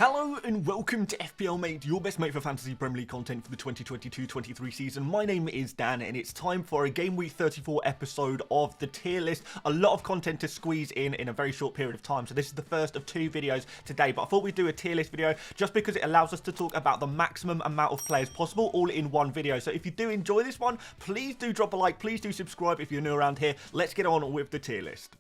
Hello and welcome to FPL Mate, your best mate for fantasy Premier League content for the 2022-23 season. My name is Dan and it's time for a Gameweek 34 episode of the tier list. A lot of content to squeeze in a very short period of time. So this is the first of 2 videos today, but I thought we'd do a tier list video just because it allows us to talk about the maximum amount of players possible all in one video. So if you do enjoy this one, please do drop a like, please do subscribe if you're new around here. Let's get on with the tier list.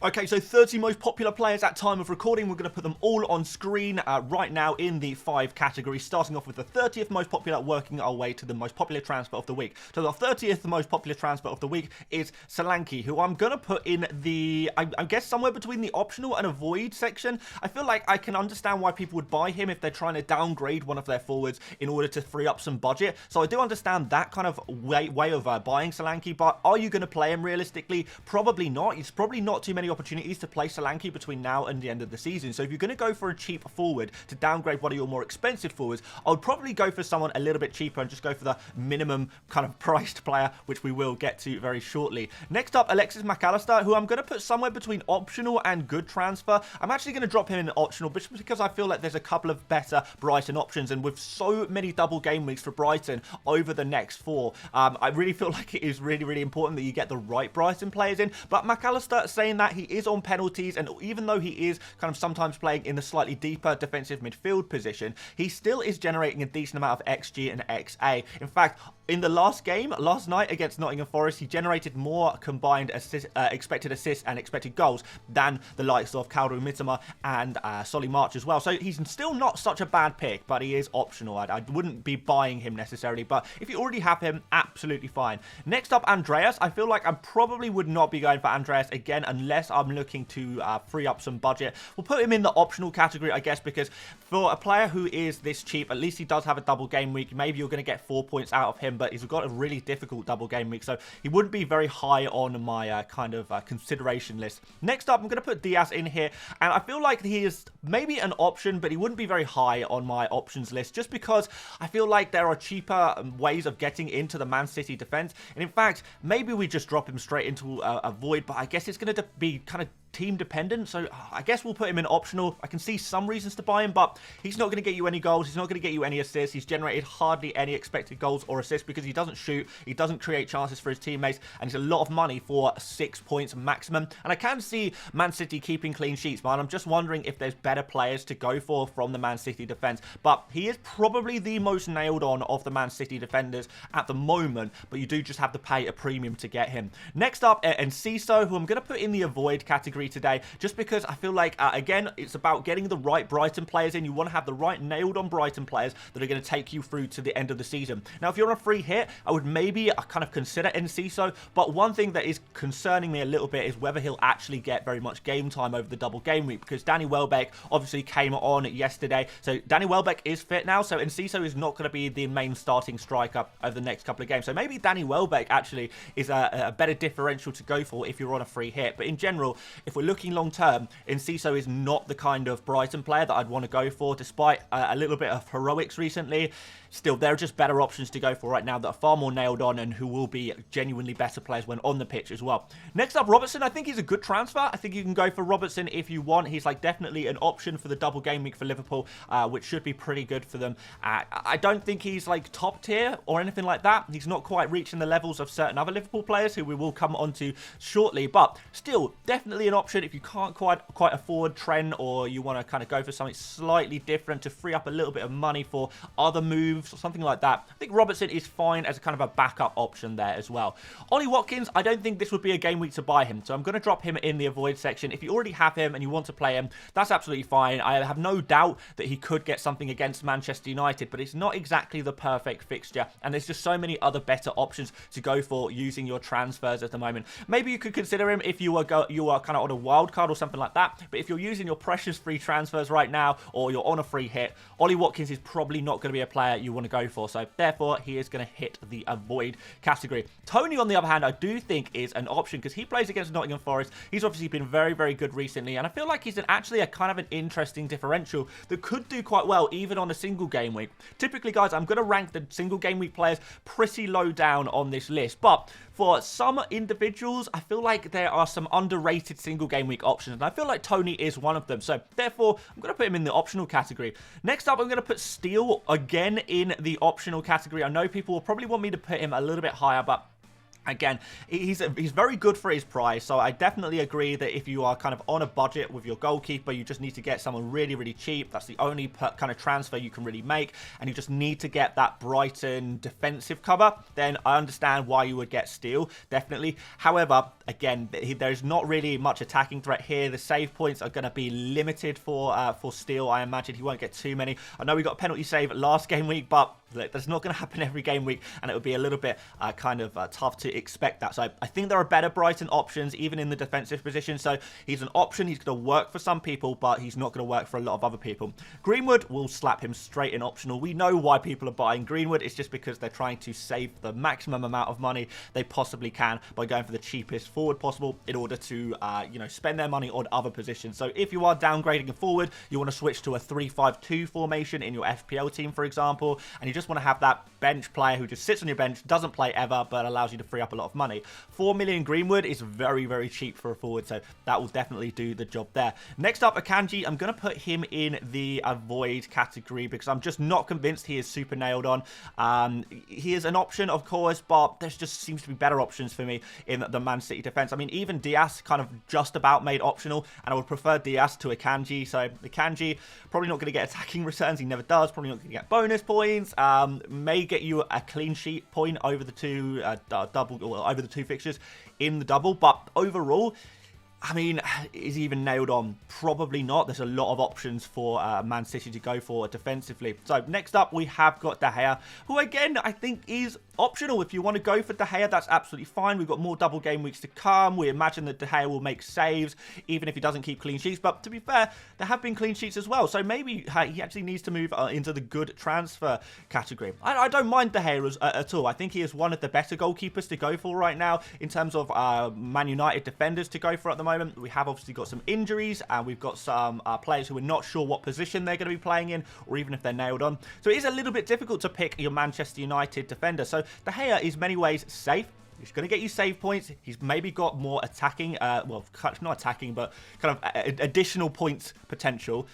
Okay, so 30 most popular players at time of recording. We're going to put them all on screen right now in the 5 categories, starting off with the 30th most popular, working our way to the most popular transfer of the week. So the 30th most popular transfer of the week is Solanke, who I'm going to put in the, I guess, somewhere between the optional and avoid section. I feel like I can understand why people would buy him if they're trying to downgrade one of their forwards in order to free up some budget. So I do understand that kind of way of buying Solanke, but are you going to play him realistically? Probably not. It's probably not too many opportunities to play Solanke between now and the end of the season. So if you're going to go for a cheap forward to downgrade one of your more expensive forwards, I would probably go for someone a little bit cheaper and just go for the minimum kind of priced player, which we will get to very shortly. Next up, Alexis McAllister, who I'm going to put somewhere between optional and good transfer. I'm actually going to drop him in optional just because I feel like there's a couple of better Brighton options, and with so many double game weeks for Brighton over the next 4, I really feel like it is really important that you get the right Brighton players in. But McAllister, saying that, he is on penalties, and even though he is kind of sometimes playing in the slightly deeper defensive midfield position, he still is generating a decent amount of XG and XA. In fact, in the last game, last night against Nottingham Forest, he generated more combined expected assists and expected goals than the likes of Kaldu Mitoma and Solly March as well. So he's still not such a bad pick, but he is optional. I wouldn't be buying him necessarily, but if you already have him, absolutely fine. Next up, Andreas. I feel like I probably would not be going for Andreas again unless I'm looking to free up some budget. We'll put him in the optional category, I guess, because for a player who is this cheap, at least he does have a double game week. Maybe you're going to get 4 points out of him, but he's got a really difficult double game week, so he wouldn't be very high on my kind of consideration list. Next up, I'm going to put Diaz in here, and I feel like he is maybe an option, but he wouldn't be very high on my options list, just because I feel like there are cheaper ways of getting into the Man City defense. And in fact, maybe we just drop him straight into a void, but I guess it's going to be kind of team dependent, so I guess we'll put him in optional. I can see some reasons to buy him, but he's not going to get you any goals, he's not going to get you any assists. He's generated hardly any expected goals or assists because he doesn't shoot, he doesn't create chances for his teammates, and it's a lot of money for 6 points maximum. And I can see Man City keeping clean sheets, but I'm just wondering if there's better players to go for from the Man City defense. But he is probably the most nailed on of the Man City defenders at the moment, but you do just have to pay a premium to get him. Next up, Enciso, who I'm going to put in the avoid category today, just because I feel like, again, it's about getting the right Brighton players in. You want to have the right nailed on Brighton players that are going to take you through to the end of the season. Now, if you're on a free hit, I would maybe kind of consider Enciso, but one thing that is concerning me a little bit is whether he'll actually get very much game time over the double game week, because Danny Welbeck obviously came on yesterday, so Danny Welbeck is fit now, so Enciso is not going to be the main starting striker over the next couple of games. So maybe Danny Welbeck actually is a better differential to go for if you're on a free hit. But in general, if we're looking long term, Enciso is not the kind of Brighton player that I'd want to go for, despite a little bit of heroics recently. Still, there are just better options to go for right now that are far more nailed on and who will be genuinely better players when on the pitch as well. Next up, Robertson. I think he's a good transfer. I think you can go for Robertson if you want. He's like definitely an option for the double game week for Liverpool, which should be pretty good for them. I don't think he's like top tier or anything like that. He's not quite reaching the levels of certain other Liverpool players who we will come on to shortly, but still definitely an option if you can't quite afford Trent, or you want to kind of go for something slightly different to free up a little bit of money for other moves or something like that. I think Robertson is fine as a kind of a backup option there as well. Ollie Watkins, I don't think this would be a game week to buy him, so I'm going to drop him in the avoid section. If you already have him and you want to play him, that's absolutely fine. I have no doubt that he could get something against Manchester United, but it's not exactly the perfect fixture, and there's just so many other better options to go for using your transfers at the moment. Maybe you could consider him if you are kind of on a wild card or something like that, but if you're using your precious free transfers right now, or you're on a free hit, Ollie Watkins is probably not going to be a player you you want to go for. So therefore, he is going to hit the avoid category. Tony, on the other hand, I do think is an option because he plays against Nottingham Forest. He's obviously been very, very good recently, and I feel like he's actually a kind of an interesting differential that could do quite well even on a single game week. Typically, guys, I'm going to rank the single game week players pretty low down on this list, but for some individuals, I feel like there are some underrated single game week options, and I feel like Tony is one of them. So therefore, I'm going to put him in the optional category. Next up, I'm going to put Steele again in the optional category. I know people will probably want me to put him a little bit higher, but again, he's very good for his price, so I definitely agree that if you are kind of on a budget with your goalkeeper, you just need to get someone really, really cheap. That's the only kind of transfer you can really make, and you just need to get that Brighton defensive cover, then I understand why you would get Steele, definitely. However, again, there's not really much attacking threat here. The save points are going to be limited for Steele. I imagine he won't get too many. I know we got a penalty save last game week, but that's not going to happen every game week, and it would be a little bit kind of tough to expect that. So I think there are better Brighton options, even in the defensive position. So he's an option. He's going to work for some people, but he's not going to work for a lot of other people. Greenwood will slap him straight in optional. We know why people are buying Greenwood. It's just because they're trying to save the maximum amount of money they possibly can by going for the cheapest forward possible in order to, spend their money on other positions. So if you are downgrading a forward, you want to switch to a 3-5-2 formation in your FPL team, for example, and you just want to have that bench player who just sits on your bench, doesn't play ever, but allows you to free up a lot of money. 4 million Greenwood is very, very cheap for a forward, so that will definitely do the job there. Next up, Akanji. I'm going to put him in the avoid category because I'm just not convinced he is super nailed on. He is an option, of course, but there just seems to be better options for me in the Man City defense. I mean, even Diaz kind of just about made optional, and I would prefer Diaz to Akanji. So Akanji probably not going to get attacking returns. He never does. Probably not going to get bonus points. May get you a clean sheet point over the two over the two fixtures in the double, but overall, I mean, is he even nailed on? Probably not. There's a lot of options for Man City to go for defensively. So next up, we have got De Gea, who again, I think is optional. If you want to go for De Gea, that's absolutely fine. We've got more double game weeks to come. We imagine that De Gea will make saves, even if he doesn't keep clean sheets. But to be fair, there have been clean sheets as well. So maybe he actually needs to move into the good transfer category. I don't mind De Gea at all. I think he is one of the better goalkeepers to go for right now in terms of Man United defenders to go for at the moment. We have obviously got some injuries, and we've got some players who are not sure what position they're going to be playing in, or even if they're nailed on. So it is a little bit difficult to pick your Manchester United defender. So De Gea is many ways safe. He's going to get you save points. He's maybe got more attacking, well, not attacking, but kind of additional points potential,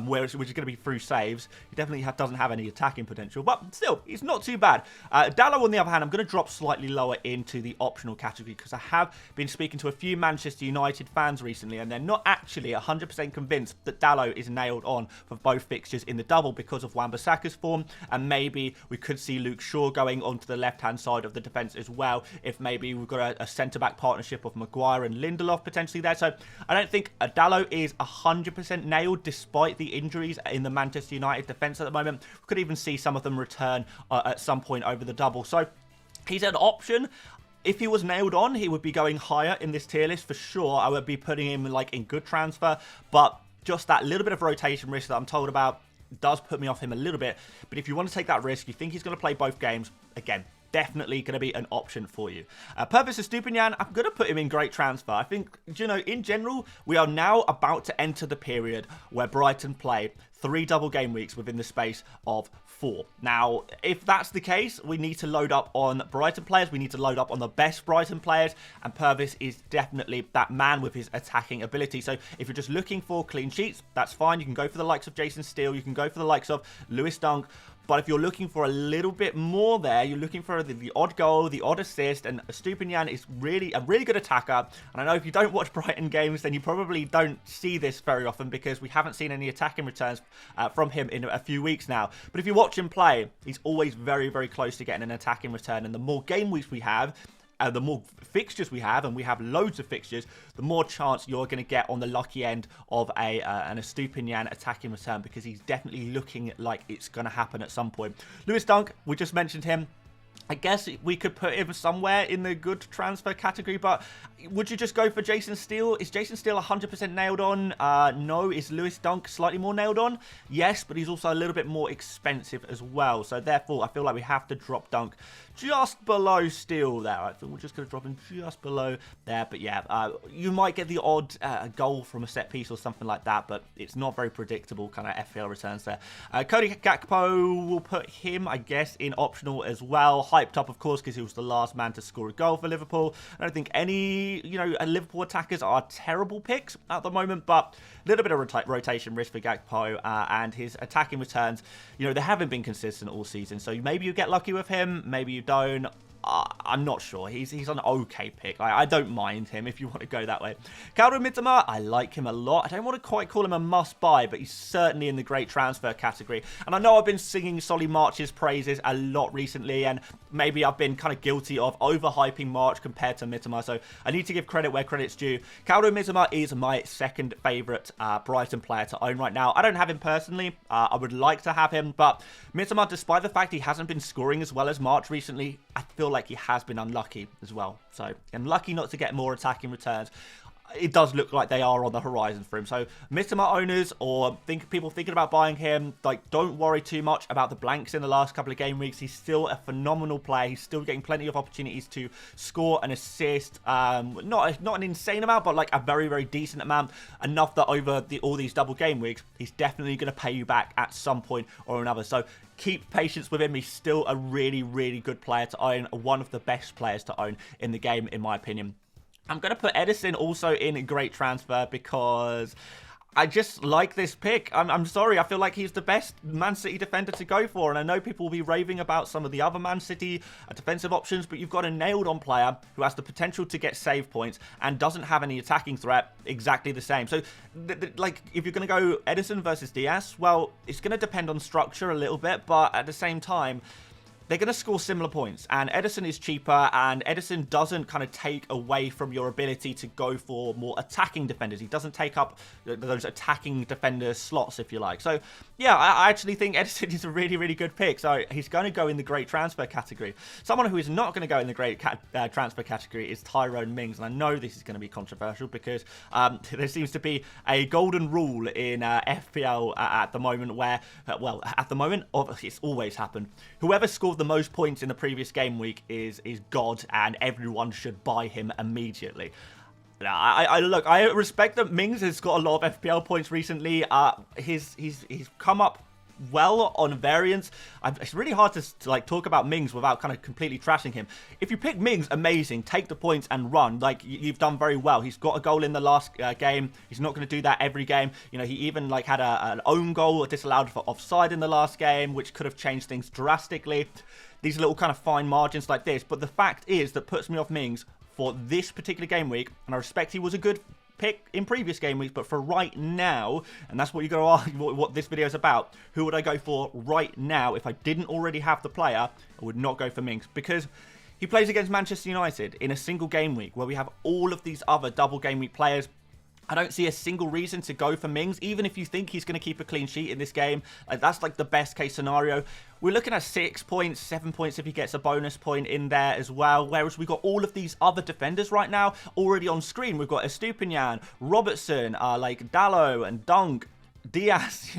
which is going to be through saves. He definitely doesn't have any attacking potential, but still, it's not too bad. Dallo, on the other hand, I'm going to drop slightly lower into the optional category because I have been speaking to a few Manchester United fans recently, and they're not actually 100% convinced that Dallo is nailed on for both fixtures in the double because of Wan-Bissaka's form, and maybe we could see Luke Shaw going onto the left-hand side of the defence as well, if maybe we've got a centre-back partnership of Maguire and Lindelof potentially there. So I don't think Dallo is 100% nailed despite the injuries in the Manchester United defence at the moment. We could even see some of them return at some point over the double. So he's an option. If he was nailed on, he would be going higher in this tier list for sure. I would be putting him like in good transfer, but just that little bit of rotation risk that I'm told about does put me off him a little bit. But if you want to take that risk, you think he's going to play both games, again, definitely going to be an option for you. Purvis Estupiñán, I'm going to put him in great transfer. I think, in general, we are now about to enter the period where Brighton play 3 double game weeks within the space of 4. Now, if that's the case, we need to load up on Brighton players. We need to load up on the best Brighton players, and Purvis is definitely that man with his attacking ability. So if you're just looking for clean sheets, that's fine. You can go for the likes of Jason Steele. You can go for the likes of Lewis Dunk. But if you're looking for a little bit more there, you're looking for the odd goal, the odd assist, and Estupiñán is really a really good attacker. And I know if you don't watch Brighton games, then you probably don't see this very often because we haven't seen any attacking returns from him in a few weeks now. But if you watch him play, he's always very, very close to getting an attacking return. And the more game weeks we have, the more fixtures we have, and we have loads of fixtures, the more chance you're going to get on the lucky end of an Estupiñán attacking return, because he's definitely looking like it's going to happen at some point. Lewis Dunk, we just mentioned him. I guess we could put him somewhere in the good transfer category, but would you just go for Jason Steele? Is Jason Steele 100% nailed on? No. Is Lewis Dunk slightly more nailed on? Yes, but he's also a little bit more expensive as well. So therefore, I feel like we have to drop Dunk just below Steele there. I think we're just going to drop him just below there. But yeah, you might get the odd goal from a set piece or something like that, but it's not very predictable kind of FPL returns there. Cody Gakpo, will put him, I guess, in optional as well. Hyped up, of course, because he was the last man to score a goal for Liverpool. I don't think any, Liverpool attackers are terrible picks at the moment, but a little bit of rotation risk for Gakpo, and his attacking returns, they haven't been consistent all season. So maybe you get lucky with him, maybe you don't. I'm not sure. He's an okay pick. I don't mind him if you want to go that way. Calvin Mitoma, I like him a lot. I don't want to quite call him a must-buy, but he's certainly in the great transfer category. And I know I've been singing Solly March's praises a lot recently, and maybe I've been kind of guilty of overhyping March compared to Mitoma, so I need to give credit where credit's due. Calvin Mitoma is my second favourite Brighton player to own right now. I don't have him personally. I would like to have him, but Mitoma, despite the fact he hasn't been scoring as well as March recently, I feel like he has been unlucky as well. So, unlucky not to get more attacking returns. It does look like they are on the horizon for him. So, Mitoma owners or people thinking about buying him, don't worry too much about the blanks in the last couple of game weeks. He's still a phenomenal player. He's still getting plenty of opportunities to score and assist. Not an insane amount, but like a very, very decent amount. Enough that over all these double game weeks, he's definitely going to pay you back at some point or another. So, keep patience with him. He's still a really, really good player to own. One of the best players to own in the game, in my opinion. I'm going to put Edison also in a great transfer because I just like this pick. I'm sorry. I feel like he's the best Man City defender to go for. And I know people will be raving about some of the other Man City defensive options, but you've got a nailed-on player who has the potential to get save points and doesn't have any attacking threat exactly the same. So, if you're going to go Edison versus Diaz, well, it's going to depend on structure a little bit, but at the same time, they're going to score similar points, and Edison is cheaper, and Edison doesn't kind of take away from your ability to go for more attacking defenders. He doesn't take up those attacking defender slots, if you like. So, yeah, I actually think Edison is a really, really good pick. So, he's going to go in the great transfer category. Someone who is not going to go in the great transfer category is Tyrone Mings, and I know this is going to be controversial because there seems to be a golden rule in FPL at the moment where, at the moment, it's always happened. Whoever scores the most points in the previous game week is God, and everyone should buy him immediately. Look, I respect that Mings has got a lot of FPL points recently. He's come up well on variants. It's really hard to talk about Mings without kind of completely trashing him. If you pick Mings, amazing, take the points and run. You've done very well. He's got a goal in the last game. He's not going to do that every game. He even had an own goal disallowed for offside in the last game, which could have changed things drastically. These little kind of fine margins like this, but the fact is that puts me off Mings for this particular game week, and I respect he was a good pick in previous game weeks, but for right now, and that's what you're going to ask what this video is about, who would I go for right now if I didn't already have the player? I would not go for Mings, because he plays against Manchester United in a single game week where we have all of these other double game week players. I don't see a single reason to go for Mings, even if you think he's going to keep a clean sheet in this game. That's the best case scenario. We're looking at 6 points, 7 points if he gets a bonus point in there as well. Whereas we've got all of these other defenders right now already on screen. We've got Estupinian, Robertson, Dalot and Dunk, Diaz.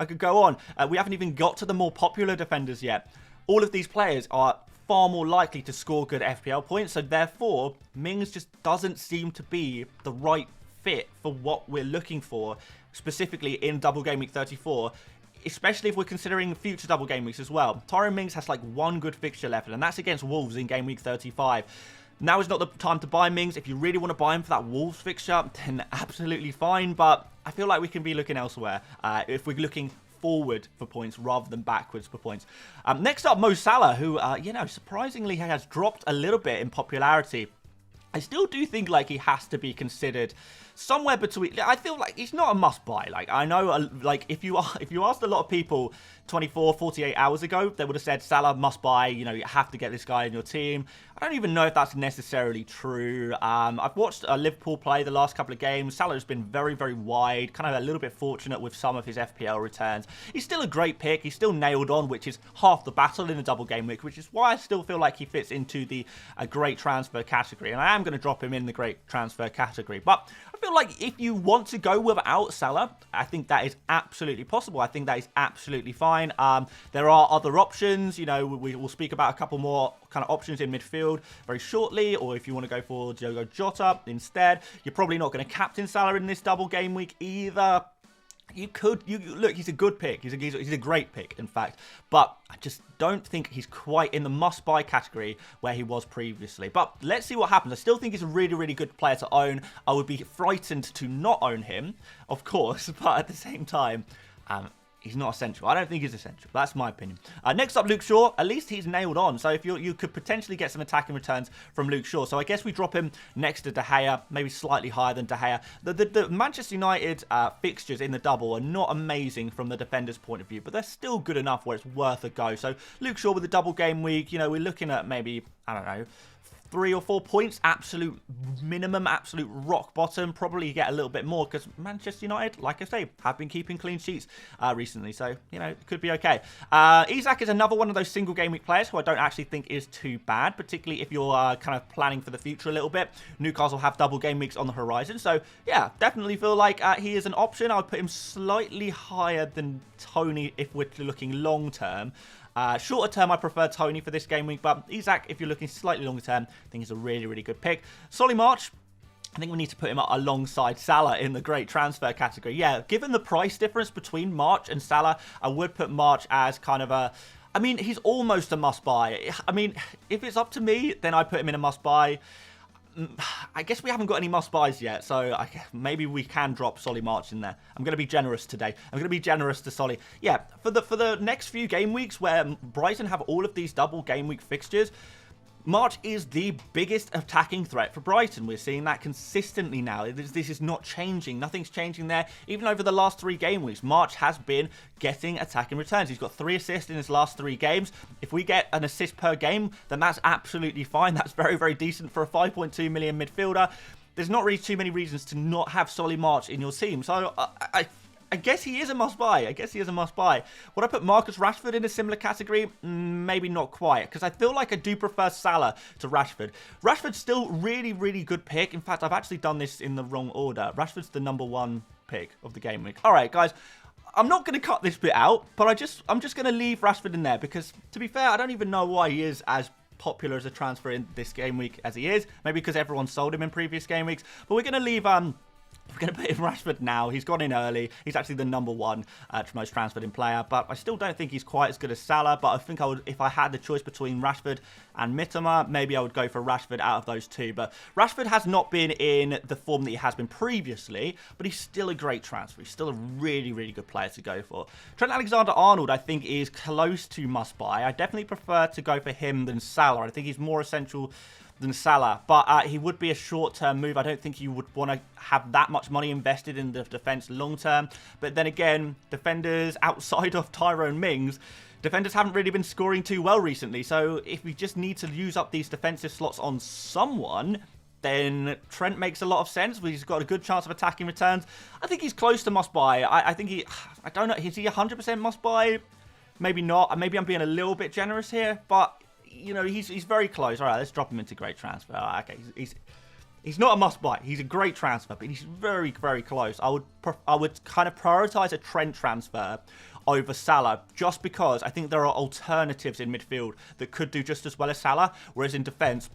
I could go on. We haven't even got to the more popular defenders yet. All of these players are far more likely to score good FPL points. So therefore, Mings just doesn't seem to be the right fit for what we're looking for, specifically in double game week 34, especially if we're considering future double game weeks as well. Tyrone Mings has one good fixture left, and that's against Wolves in game week 35. Now is not the time to buy Mings. If you really want to buy him for that Wolves fixture, then absolutely fine, but I feel like we can be looking elsewhere if we're looking forward for points rather than backwards for points. Next up, Mo Salah, who surprisingly has dropped a little bit in popularity. I still do think he has to be considered somewhere between. I feel like he's not a must-buy. Like, I know, like, if you asked a lot of people 24, 48 hours ago, they would have said Salah must-buy. You know, you have to get this guy in your team. I don't even know if that's necessarily true. I've watched Liverpool play the last couple of games. Salah has been very, very wide, kind of a little bit fortunate with some of his FPL returns. He's still a great pick. He's still nailed on, which is half the battle in a double game week, which is why I still feel like he fits into the great transfer category. And I am going to drop him in the great transfer category. But I feel like if you want to go without Salah, I think that is absolutely possible. I think that is absolutely fine. There are other options. You know, we will speak about a couple more kind of options in midfield very shortly, or if you want to go for Diogo Jota instead, you're probably not going to captain Salah in this double game week either. You could, look, he's a good pick. He's a great pick, in fact. But I just don't think he's quite in the must-buy category where he was previously. But let's see what happens. I still think he's a really, really good player to own. I would be frightened to not own him, of course. But at the same time, he's not essential. I don't think he's essential. That's my opinion. Next up, Luke Shaw. At least he's nailed on. So if you could potentially get some attacking returns from Luke Shaw. So I guess we drop him next to De Gea, maybe slightly higher than De Gea. The Manchester United fixtures in the double are not amazing from the defender's point of view, but they're still good enough where it's worth a go. So Luke Shaw with the double game week, you know, we're looking at maybe, I don't know, 3 or 4 points, absolute minimum, absolute rock bottom. Probably get a little bit more because Manchester United, like I say, have been keeping clean sheets recently. So, you know, it could be okay. Isak is another one of those single game week players who I don't actually think is too bad, particularly if you're kind of planning for the future a little bit. Newcastle have double game weeks on the horizon. So, yeah, definitely feel like he is an option. I would put him slightly higher than Tony if we're looking long term. Shorter term, I prefer Tony for this game week, but Isak, if you're looking slightly longer term, I think he's a really, really good pick. Solly March, I think we need to put him alongside Salah in the great transfer category. Yeah, given the price difference between March and Salah, I would put March as kind of a... I mean, he's almost a must-buy. I mean, if it's up to me, then I put him in a must-buy. I guess we haven't got any must-buys yet, so maybe we can drop Solly March in there. I'm going to be generous today. I'm going to be generous to Solly. Yeah, for the next few game weeks where Brighton have all of these double game week fixtures, March is the biggest attacking threat for Brighton. We're seeing that consistently now. This is not changing. Nothing's changing there. Even over the last 3 game weeks, March has been getting attacking returns. He's got 3 assists in his last 3 games. If we get an assist per game, then that's absolutely fine. That's very, very decent for a 5.2 million midfielder. There's not really too many reasons to not have Solly March in your team. So I guess he is a must-buy. Would I put Marcus Rashford in a similar category? Maybe not quite, because I feel like I do prefer Salah to Rashford. Rashford's still really, really good pick. In fact, I've actually done this in the wrong order. Rashford's the #1 pick of the game week. All right, guys. I'm not going to cut this bit out, but I'm just going to leave Rashford in there because, to be fair, I don't even know why he is as popular as a transfer in this game week as he is. Maybe because everyone sold him in previous game weeks. But we're going to leave... We're going to put in Rashford now. He's gone in early. He's actually the #1 most transferred in player. But I still don't think he's quite as good as Salah. But I think I would, if I had the choice between Rashford and Mitoma, maybe I would go for Rashford out of those two. But Rashford has not been in the form that he has been previously. But he's still a great transfer. He's still a really, really good player to go for. Trent Alexander-Arnold, I think, is close to must-buy. I definitely prefer to go for him than Salah. I think he's more essential than Salah, but he would be a short-term move. I don't think you would want to have that much money invested in the defence long-term. But then again, defenders outside of Tyrone Mings, defenders haven't really been scoring too well recently. So if we just need to use up these defensive slots on someone, then Trent makes a lot of sense. He's got a good chance of attacking returns. I think he's close to must-buy. I think I don't know, is he 100% must-buy? Maybe not. Maybe I'm being a little bit generous here, but you know, he's very close. All right, let's drop him into great transfer. Okay, he's not a must-buy. He's a great transfer, but he's very, very close. I would kind of prioritize a Trent transfer over Salah just because I think there are alternatives in midfield that could do just as well as Salah, whereas in defence,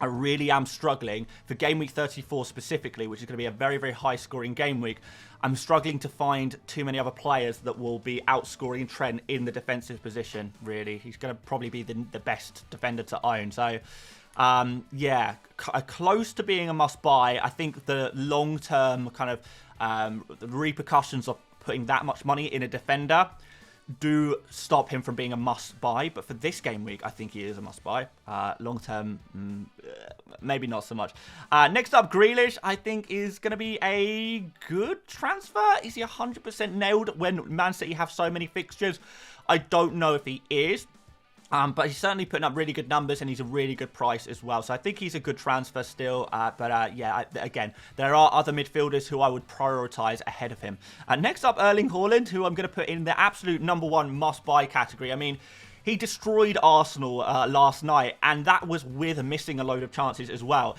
I really am struggling for game week 34 specifically, which is going to be a very, very high scoring game week. I'm struggling to find too many other players that will be outscoring Trent in the defensive position, really. He's going to probably be the best defender to own. So, yeah, close to being a must-buy. I think the long-term kind of the repercussions of putting that much money in a defender do stop him from being a must-buy. But for this game week, I think he is a must-buy. Long-term, maybe not so much. Next up, Grealish, I think is going to be a good transfer. Is he 100% nailed when Man City have so many fixtures? I don't know if he is. But he's certainly putting up really good numbers, and he's a really good price as well. So I think he's a good transfer still. Yeah, again, there are other midfielders who I would prioritise ahead of him. Next up, Erling Haaland, who I'm going to put in the absolute #1 must-buy category. I mean, he destroyed Arsenal last night, and that was with missing a load of chances as well.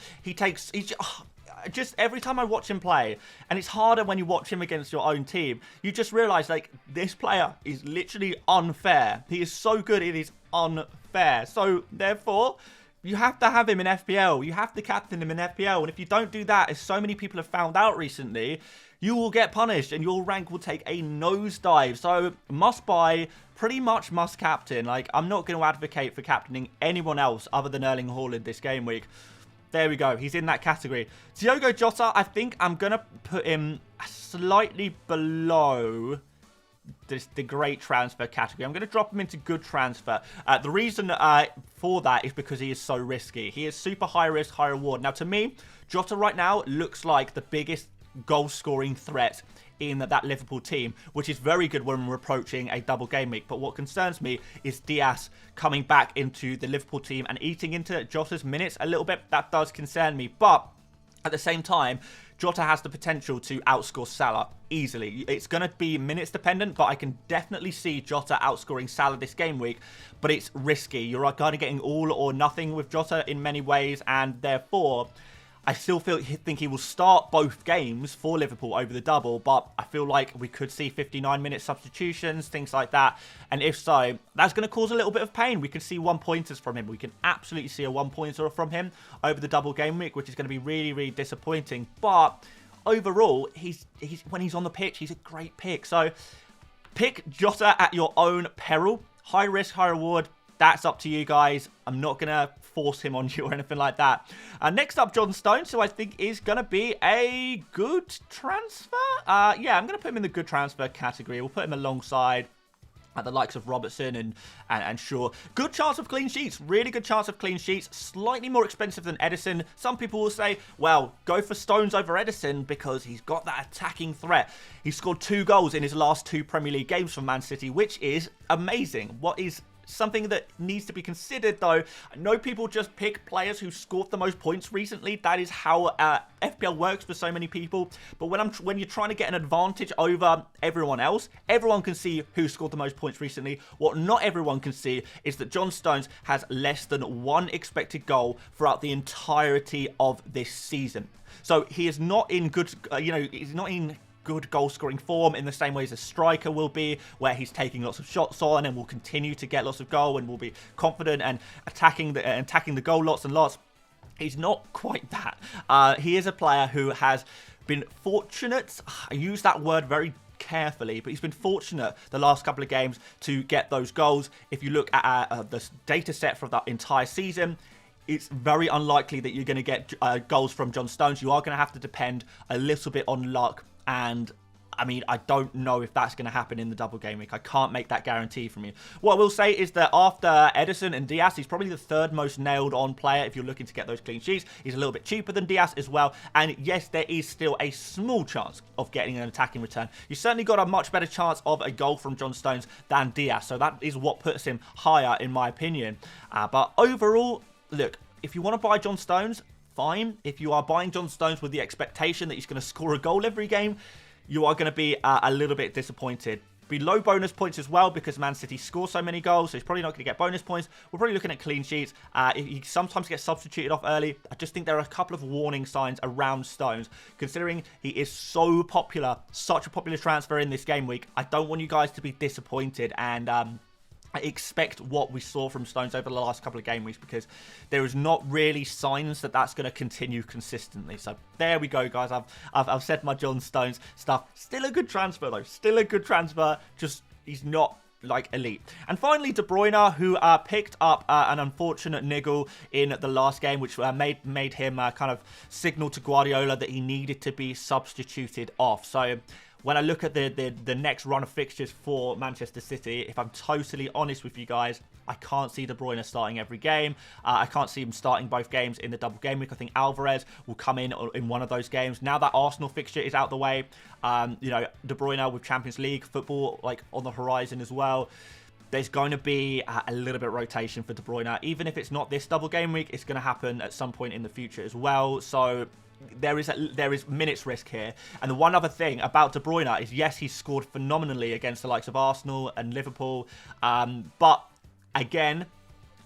Just every time I watch him play, and it's harder when you watch him against your own team, you just realise, like, this player is literally unfair. He is so good, it is unfair. So, therefore, you have to have him in FPL. You have to captain him in FPL. And if you don't do that, as so many people have found out recently, you will get punished and your rank will take a nosedive. So, must buy, pretty much must captain. Like, I'm not going to advocate for captaining anyone else other than Erling Haaland this game week. There we go. He's in that category. Diogo Jota, I think I'm going to put him slightly below the great transfer category. I'm going to drop him into good transfer. The reason for that is because he is so risky. He is super high risk, high reward. Now, to me, Jota right now looks like the biggest goal-scoring threat in that Liverpool team, which is very good when we're approaching a double game week. But what concerns me is Diaz coming back into the Liverpool team and eating into Jota's minutes a little bit. That does concern me. But at the same time, Jota has the potential to outscore Salah easily. It's going to be minutes dependent, but I can definitely see Jota outscoring Salah this game week. But it's risky. You're kind of getting all or nothing with Jota in many ways, and therefore I still think he will start both games for Liverpool over the double, but I feel like we could see 59-minute substitutions, things like that. And if so, that's going to cause a little bit of pain. We could see one-pointers from him. We can absolutely see a one-pointer from him over the double game week, which is going to be really, really disappointing. But overall, when he's on the pitch, he's a great pick. So pick Jota at your own peril. High risk, high reward. That's up to you guys. I'm not going to force him on you or anything like that. Next up, John Stones, who I think is going to be a good transfer. Yeah, I'm going to put him in the good transfer category. We'll put him alongside the likes of Robertson and Shaw. Good chance of clean sheets. Really good chance of clean sheets. Slightly more expensive than Edison. Some people will say, well, go for Stones over Edison because he's got that attacking threat. He scored 2 goals in his last 2 Premier League games for Man City, which is amazing. What is something that needs to be considered, though, I know people just pick players who scored the most points recently. That is how FPL works for so many people. But when you're trying to get an advantage over everyone else, everyone can see who scored the most points recently. What not everyone can see is that John Stones has less than 1 expected goal throughout the entirety of this season. So he is not in good, he's not in good goal-scoring form in the same way as a striker will be, where he's taking lots of shots on and will continue to get lots of goal and will be confident and attacking the goal lots and lots. He's not quite that. He is a player who has been fortunate. I use that word very carefully, but he's been fortunate the last couple of games to get those goals. If you look at the data set for that entire season, it's very unlikely that you're going to get goals from John Stones. You are going to have to depend a little bit on luck. And I mean, I don't know if that's going to happen in the double game week. I can't make that guarantee from you. What I will say is that after Edison and Diaz, he's probably the 3rd most nailed on player if you're looking to get those clean sheets. He's a little bit cheaper than Diaz as well. And yes, there is still a small chance of getting an attacking return. You certainly got a much better chance of a goal from John Stones than Diaz. So that is what puts him higher in my opinion. But overall, look, if you want to buy John Stones, fine. If you are buying John Stones with the expectation that he's going to score a goal every game, you are going to be a little bit disappointed. Be low bonus points as well because Man City score so many goals, so he's probably not going to get bonus points. We're probably looking at clean sheets. He sometimes gets substituted off early. I just think there are a couple of warning signs around Stones, considering he is so popular, such a popular transfer in this game week. I don't want you guys to be disappointed and I expect what we saw from Stones over the last couple of game weeks because there is not really signs that that's going to continue consistently. So there we go, guys. I've said my John Stones stuff. Still a good transfer, though. Still a good transfer. Just he's not like elite. And finally, De Bruyne, who picked up an unfortunate niggle in the last game, which made him kind of signal to Guardiola that he needed to be substituted off. So when I look at the next run of fixtures for Manchester City, if I'm totally honest with you guys, I can't see De Bruyne starting every game. I can't see him starting both games in the double game week. I think Alvarez will come in one of those games. Now that Arsenal fixture is out the way, you know, De Bruyne with Champions League football like on the horizon as well, there's going to be a little bit of rotation for De Bruyne. Even if it's not this double game week, it's going to happen at some point in the future as well. So there is minutes risk here. And the one other thing about De Bruyne is, yes, he's scored phenomenally against the likes of Arsenal and Liverpool, but again,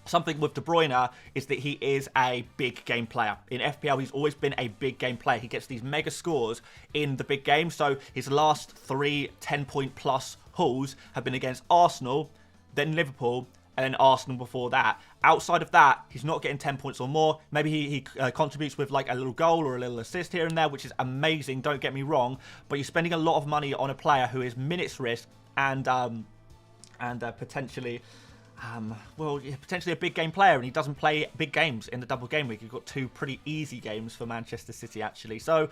something with De Bruyne is that he is a big game player. In FPL, he's always been a big game player. He gets these mega scores in the big game. So his last 3 10-point plus hauls have been against Arsenal, then Liverpool, and then Arsenal before that. Outside of that, he's not getting 10 points or more. Maybe he contributes with like a little goal or a little assist here and there, which is amazing, don't get me wrong. But you're spending a lot of money on a player who is minutes risk and potentially... well, potentially a big game player, and he doesn't play big games in the double game week. You've got 2 pretty easy games for Manchester City, actually. So,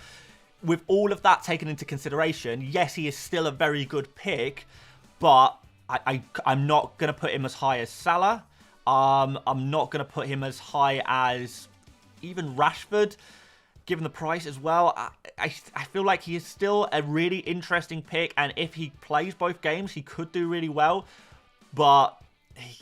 with all of that taken into consideration, yes, he is still a very good pick, but I'm not going to put him as high as Salah. I'm not going to put him as high as even Rashford, given the price as well. I feel like he is still a really interesting pick, and if he plays both games, he could do really well, but...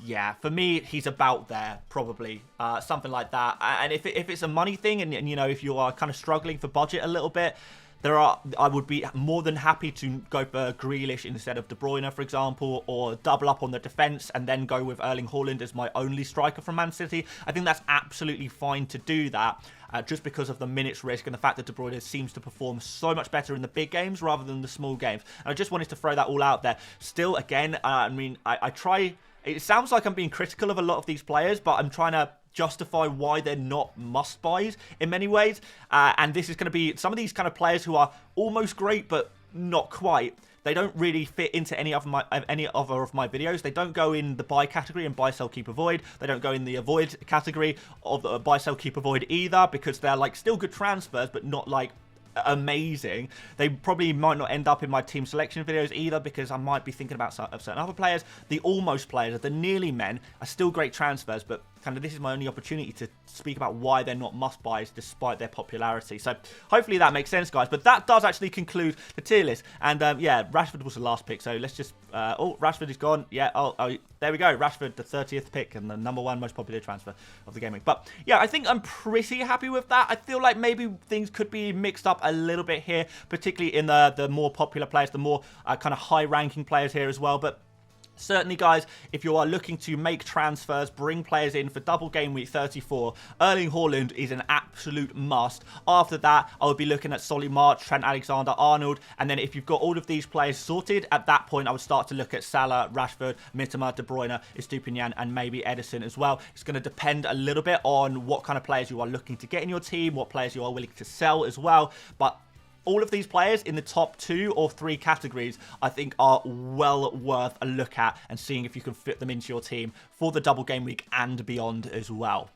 yeah, for me, he's about there, probably. Something like that. And if it's a money thing, and you know, if you are kind of struggling for budget a little bit, I would be more than happy to go for Grealish instead of De Bruyne, for example, or double up on the defence and then go with Erling Haaland as my only striker from Man City. I think that's absolutely fine to do that, just because of the minutes risk and the fact that De Bruyne seems to perform so much better in the big games rather than the small games. And I just wanted to throw that all out there. Still, again, I mean, I try... It sounds like I'm being critical of a lot of these players, but I'm trying to justify why they're not must-buys in many ways. And this is going to be some of these kind of players who are almost great, but not quite. They don't really fit into any other of my videos. They don't go in the buy category and buy, sell, keep, avoid. They don't go in the avoid category of the buy, sell, keep, avoid either, because they're like still good transfers, but not like amazing. They probably might not end up in my team selection videos either, because I might be thinking about certain other players. The almost players, the nearly men, are still great transfers, but kind of this is my only opportunity to speak about why they're not must-buys despite their popularity. So hopefully that makes sense, guys. But that does actually conclude the tier list. And yeah, Rashford was the last pick, so let's just... oh, Rashford is gone. Yeah, oh, there we go. Rashford, the 30th pick and the #1 most popular transfer of the game week. But yeah, I think I'm pretty happy with that. I feel like maybe things could be mixed up a little bit here, particularly in the more popular players, the more kind of high-ranking players here as well. But certainly, guys, if you are looking to make transfers, bring players in for double game week 34, Erling Haaland is an absolute must. After that, I would be looking at Solly March, Trent Alexander-Arnold, and then if you've got all of these players sorted, at that point, I would start to look at Salah, Rashford, Mitoma, De Bruyne, Estupiñán, and maybe Ederson as well. It's going to depend a little bit on what kind of players you are looking to get in your team, what players you are willing to sell as well, but all of these players in the top 2 or 3 categories, I think, are well worth a look at and seeing if you can fit them into your team for the double game week and beyond as well.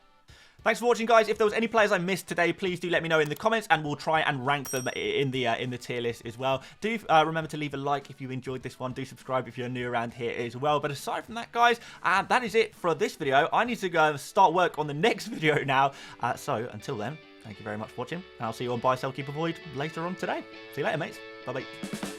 Thanks for watching, guys. If there was any players I missed today, please do let me know in the comments, and we'll try and rank them in the tier list as well. Do remember to leave a like if you enjoyed this one. Do subscribe if you're new around here as well. But aside from that, guys, that is it for this video. I need to go and start work on the next video now. So until then, thank you very much for watching, and I'll see you on Buy, Sell, Keep, Avoid later on today. See you later, mates. Bye-bye.